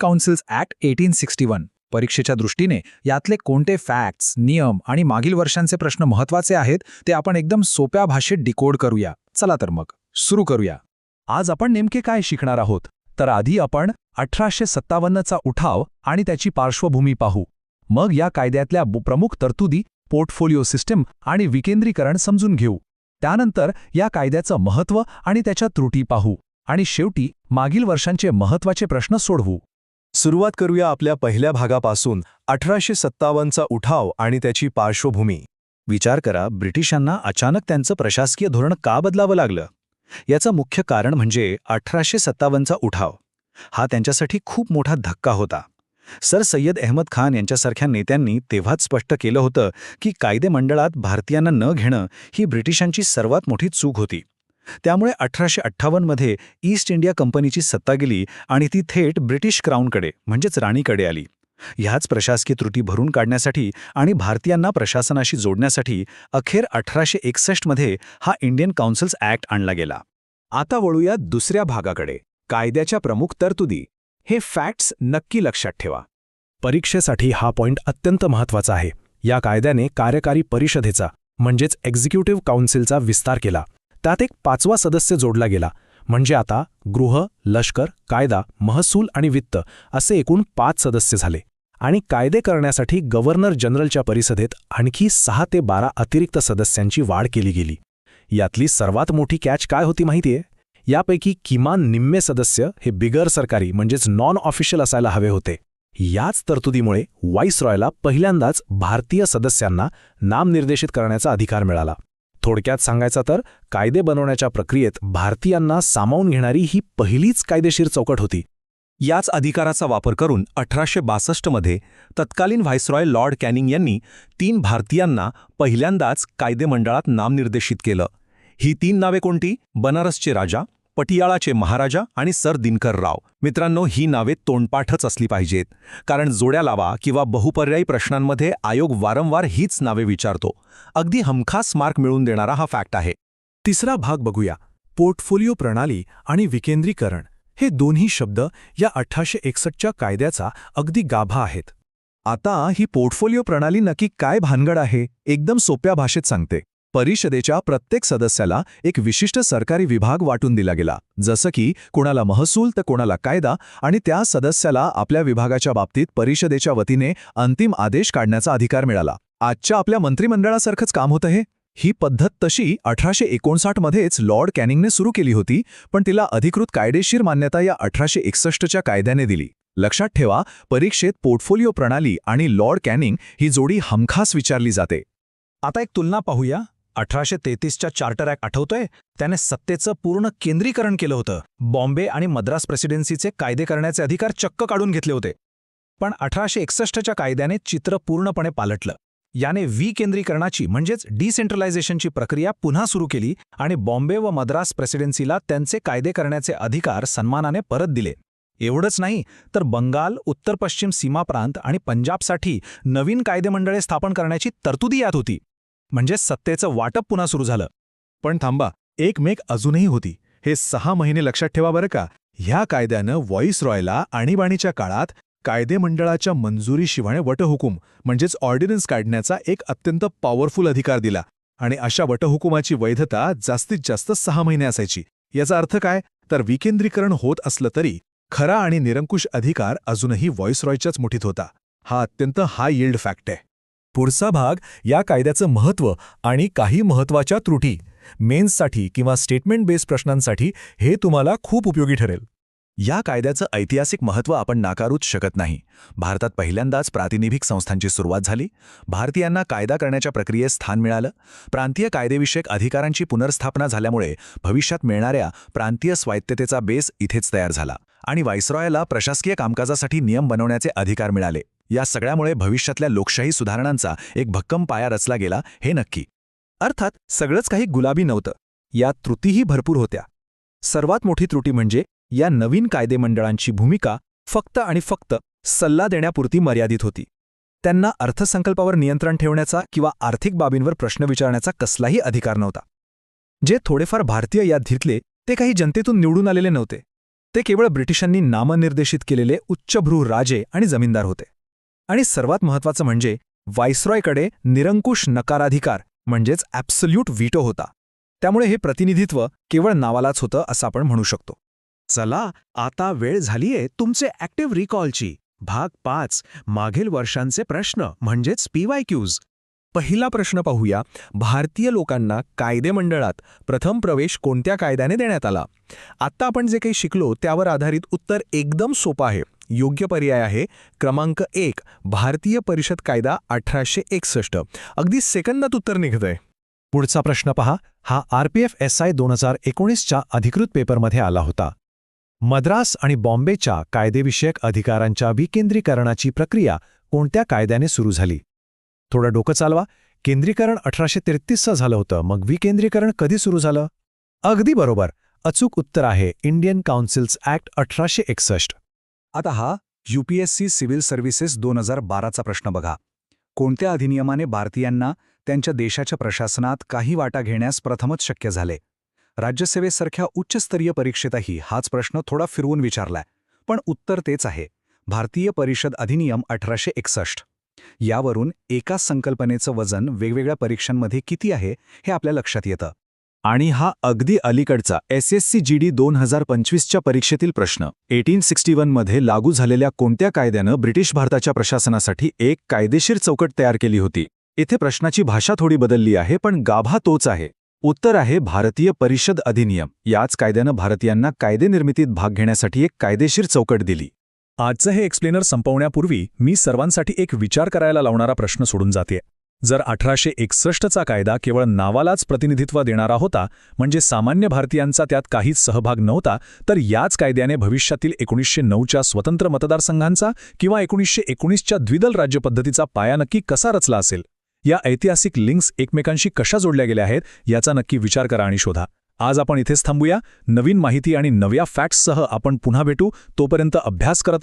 Councils act 1861. परीक्षेच्या दृष्टीने यातले कोणते फॅक्ट्स, नियम आणि मागील वर्षांचे प्रश्न महत्त्वाचे आहेत ते आपण एकदम सोप्या भाषेत डिकोड करूया. चला तर मग सुरू करूया. आज आपण नेमके काय शिकणार आहोत? तर आधी आपण 1857चा उठाव आणि त्याची पार्श्वभूमी पाहू. मग या कायद्यातल्या प्रमुख तरतुदी, पोर्टफोलिओ सिस्टम आणि विकेंद्रीकरण समजून घेऊ. त्यानंतर या कायद्याचं महत्त्व आणि त्याच्या त्रुटी पाहू. आणि शेवटी मागील वर्षांचे महत्त्वाचे प्रश्न सोडवू. सुरुवात करूया आपल्या पहिल्या भागापासून, 1857चा उठाव आणि त्याची पार्श्वभूमी. विचार करा, ब्रिटिशांना अचानक त्यांचं प्रशासकीय धोरण का बदलावं लागलं? याचं मुख्य कारण म्हणजे 1857चा उठाव. हा त्यांच्यासाठी खूप मोठा धक्का होता. सर सय्यद अहमद खान यांच्यासारख्या नेत्यांनी तेव्हाच स्पष्ट केलं होतं की कायदेमंडळात भारतीयांना न घेणं ही ब्रिटिशांची सर्वात मोठी चूक होती. त्यामुळे 1858मध्ये ईस्ट इंडिया कंपनीची सत्ता गेली आणि ती थेट ब्रिटिश क्राऊनकडे म्हणजेच राणीकडे आली. ह्याच प्रशासकीय त्रुटी भरून काढण्यासाठी आणि भारतीयांना प्रशासनाशी जोडण्यासाठी अखेर 1861मध्ये हा इंडियन काउन्सिल्स ॲक्ट आणला गेला. आता वळूया दुसऱ्या भागाकडे, कायद्याच्या प्रमुख तरतुदी. हे फॅक्ट्स नक्की लक्षात ठेवा. परीक्षेसाठी हा पॉइंट अत्यंत महत्त्वाचा आहे. या कायद्याने कार्यकारी परिषदेचा म्हणजेच एक्झिक्युटिव्ह काउन्सिलचा विस्तार केला. त्यात एक 5वा सदस्य जोडला गेला. म्हणजे आता गृह, लष्कर, कायदा, महसूल आणि वित्त असे एकूण 5 सदस्य झाले. आणि कायदे करण्यासाठी गव्हर्नर जनरलच्या परिषदेत आणखी 6 ते 12 अतिरिक्त सदस्यांची वाढ केली गेली. यातली सर्वात मोठी कॅच काय होती माहितीये? यापैकी किमान निम्मे सदस्य हे बिगर सरकारी म्हणजेच नॉन ऑफिशियल असायला हवे होते. याच तरतुदीमुळे व्हाईसरॉयला पहिल्यांदाच भारतीय सदस्यांना नामनिर्देशित करण्याचा अधिकार मिळाला. थोडक्यात सांगायचं तर कायदे बनवण्याच्या प्रक्रियेत भारतीयांना सामावून घेणारी ही पहिलीच कायदेशीर चौकट होती. याच अधिकाराचा वापर करून 1862मध्ये तत्कालीन व्हाईसरॉय लॉर्ड कॅनिंग यांनी 3 भारतीयांना पहिल्यांदाच कायदेमंडळात नामनिर्देशित केलं. ही 3 नावे कोणती? बनारसचे राजा, पटियाळाचे महाराजा आणि सर दिनकर राव. मित्रांनो, ही नावे तोंडपाठच असली पाहिजेत, कारण जोड्या लावा किंवा बहुपर्यायी प्रश्नांमध्ये आयोग वारंवार हीच नावे विचारतो. अगदी हमखास मार्क मिळवून देणारा हा फॅक्ट आहे. तिसरा भाग बघूया, पोर्टफोलिओ प्रणाली आणि विकेंद्रीकरण. हे दोन्ही शब्द या 1861च्या कायद्याचा अगदी गाभा आहेत. आता ही पोर्टफोलिओ प्रणाली नक्की काय भानगड आहे? एकदम सोप्या भाषेत सांगते. परिषदेच्या प्रत्येक सदस्याला एक विशिष्ट सरकारी विभाग वाटून दिला गेला, जसं की कोणाला महसूल तर कोणाला कायदा, आणि त्या सदस्याला आपल्या विभागाच्या बाबतीत परिषदेच्या वतीने अंतिम आदेश काढण्याचा अधिकार मिळाला. आजच्या आपल्या मंत्रिमंडळासारखंच काम होतं हे. ही पद्धत तशी 1859मध्येच लॉर्ड कॅनिंगने सुरू केली होती, पण तिला अधिकृत कायदेशीर मान्यता या 1861च्या कायद्याने दिली. लक्षात ठेवा, परीक्षेत पोर्टफोलिओ प्रणाली आणि लॉर्ड कॅनिंग ही जोडी हमखास विचारली जाते. आता एक तुलना पाहूया. 1833च्या चार्टर ॲक्ट आठवतोय? त्याने सत्तेचं पूर्ण केंद्रीकरण केलं होतं. बॉम्बे आणि मद्रास प्रेसिडेन्सीचे कायदे करण्याचे अधिकार चक्क काढून घेतले होते. पण 1861च्या कायद्याने चित्र पूर्णपणे पालटलं. याने विकेंद्रीकरणाची म्हणजेच डिसेंट्रलायझेशनची प्रक्रिया पुन्हा सुरू केली आणि बॉम्बे व मद्रास प्रेसिडेन्सीला त्यांचे कायदे करण्याचे अधिकार सन्मानाने परत दिले. एवढंच नाही तर बंगाल, उत्तर पश्चिम सीमा प्रांत आणि पंजाबसाठी नवीन कायदेमंडळे स्थापन करण्याची तरतुदी यात होती. म्हणजे सत्तेचं वाटप पुन्हा सुरू झालं. पण थांबा, एक मेक अजूनही होती. हे 6 महिने लक्षात ठेवा बरं का. ह्या कायद्यानं व्हाईसरॉयला आणीबाणीच्या काळात कायदेमंडळाच्या मंजुरीशिवाय वटहुकूम म्हणजेच ऑर्डिनन्स काढण्याचा एक अत्यंत पॉवरफुल अधिकार दिला. आणि अशा वटहुकुमाची वैधता जास्तीत जास्त 6 महिने असायची. याचा अर्थ काय? तर विकेंद्रीकरण होत असलं तरी खरा आणि निरंकुश अधिकार अजूनही व्हाईसरॉयच्याच मुठीत होता. हा अत्यंत हाय यील्ड फॅक्ट आहे. पुढचा भाग या कायद्याचं महत्त्व आणि काही महत्त्वाच्या त्रुटी. मेन्ससाठी किंवा स्टेटमेंट बेस्ड प्रश्नांसाठी हे तुम्हाला खूप उपयोगी ठरेल. या कायद्याचं ऐतिहासिक महत्त्व आपण नाकारूच शकत नाही. भारतात पहिल्यांदाच प्रातिनिधिक संस्थांची सुरुवात झाली. भारतीयांना कायदा करण्याच्या प्रक्रियेत स्थान मिळालं. प्रांतीय कायदेविषयक अधिकारांची पुनर्स्थापना झाल्यामुळे भविष्यात मिळणाऱ्या प्रांतीय स्वायत्ततेचा बेस इथेच तयार झाला आणि व्हाईसरॉयला प्रशासकीय कामकाजासाठी नियम बनवण्याचे अधिकार मिळाले. या सगळ्यामुळे भविष्यातल्या लोकशाही सुधारणांचा एक भक्कम पाया रचला गेला, हे नक्की. अर्थात सगळंच काही गुलाबी नव्हतं. यात त्रुटीही भरपूर होत्या. सर्वात मोठी त्रुटी म्हणजे या नवीन कायदेमंडळांची भूमिका फक्त आणि फक्त सल्ला देण्यापुरती मर्यादित होती. त्यांना अर्थसंकल्पावर नियंत्रण ठेवण्याचा किंवा आर्थिक बाबींवर प्रश्न विचारण्याचा कसलाही अधिकार नव्हता. जे थोडेफार भारतीय यात घेतले ते काही जनतेतून निवडून आलेले नव्हते. ते केवळ ब्रिटिशांनी नामनिर्देशित केलेले उच्चभ्रू राजे आणि जमीनदार होते. आणि सर्वात महत्त्वाचं म्हणजे व्हाईसरॉयकडे निरंकुश नकाराधिकार म्हणजेच ॲब्सोल्यूट व्हीटो होता. त्यामुळे हे प्रतिनिधित्व केवळ नावालाच होतं असं आपण म्हणू शकतो. चला आता वेळ झालीये तुमचे ॲक्टिव्ह रिकॉलची. भाग 5 मागील वर्षांचे प्रश्न म्हणजेच PYQs. पहिला प्रश्न पाहूया. भारतीय लोकांना कायदेमंडळात प्रथम प्रवेश कोणत्या कायद्याने देण्यात आला? आत्ता आपण जे काही शिकलो त्यावर आधारित उत्तर एकदम सोपं आहे. योग्य पर्याय आहे क्रमांक 1 भारतीय परिषद कायदा 1861. अगदी सेकंदात उत्तर निघतंय. पुढचा प्रश्न पहा. हा RPF SI 2019च्या अधिकृत पेपरमध्ये आला होता. मद्रास आणि बॉम्बेच्या कायदेविषयक अधिकारांच्या विकेंद्रीकरणाची प्रक्रिया कोणत्या कायद्याने सुरू झाली? थोडं डोकं चालवा. केंद्रीकरण 1833चं झालं होतं, मग विकेंद्रीकरण कधी सुरू झालं? अगदी बरोबर. अचूक उत्तर आहे इंडियन काउन्सिल्स ॲक्ट 1861. आता हा UPSC सिव्हिल सर्व्हिसेस 2012चा प्रश्न बघा. कोणत्या अधिनियमाने भारतीयांना त्यांच्या देशाच्या प्रशासनात काही वाटा घेण्यास प्रथमच शक्य झाले? राज्यसेवेसारख्या उच्चस्तरीय परीक्षेतही हाच प्रश्न थोडा फिरवून विचारलाय, पण उत्तर तेच आहे. भारतीय परिषद अधिनियम 1861. यावरून एकाच संकल्पनेचं वजन वेगवेगळ्या परीक्षांमध्ये किती आहे हे आपल्या लक्षात येतं. आणि हा अगदी अलीकडचा SSC GD 2025च्या परीक्षेतील प्रश्न. 1861 मध्ये लागू झालेल्या कोणत्या कायद्यानं ब्रिटिश भारताच्या प्रशासनासाठी एक कायदेशीर चौकट तयार केली होती? इथे प्रश्नाची भाषा थोडी बदलली आहे, पण गाभा तोच आहे. उत्तर आहे भारतीय परिषद अधिनियम. याच कायद्यानं भारतीयांना कायदेनिर्मितीत भाग घेण्यासाठी एक कायदेशीर चौकट दिली. आजचं हे एक्सप्लेनर संपवण्यापूर्वी मी सर्वांसाठी एक विचार करायला लावणारा प्रश्न सोडून जाते. जर 1861चा कायदा केवळ नावालाच प्रतिनिधित्व देणारा होता, म्हणजे सामान्य भारतीयांचा त्यात काहीच सहभाग नव्हता, तर याच कायद्याने भविष्यातील 1909च्या स्वतंत्र मतदारसंघांचा किंवा 1919च्या द्विदल राज्यपद्धतीचा पाया नक्की कसा रचला असेल? या ऐतिहासिक लिंक्स एकमेकांशी कशा जोडल्या गेल्या आहेत याचा नक्की विचार करा आणि शोधा. आज आपण इथेच थांबूया. नवीन माहिती आणि नव्या फॅक्ट्ससह आपण पुन्हा भेटू. तोपर्यंत अभ्यास करत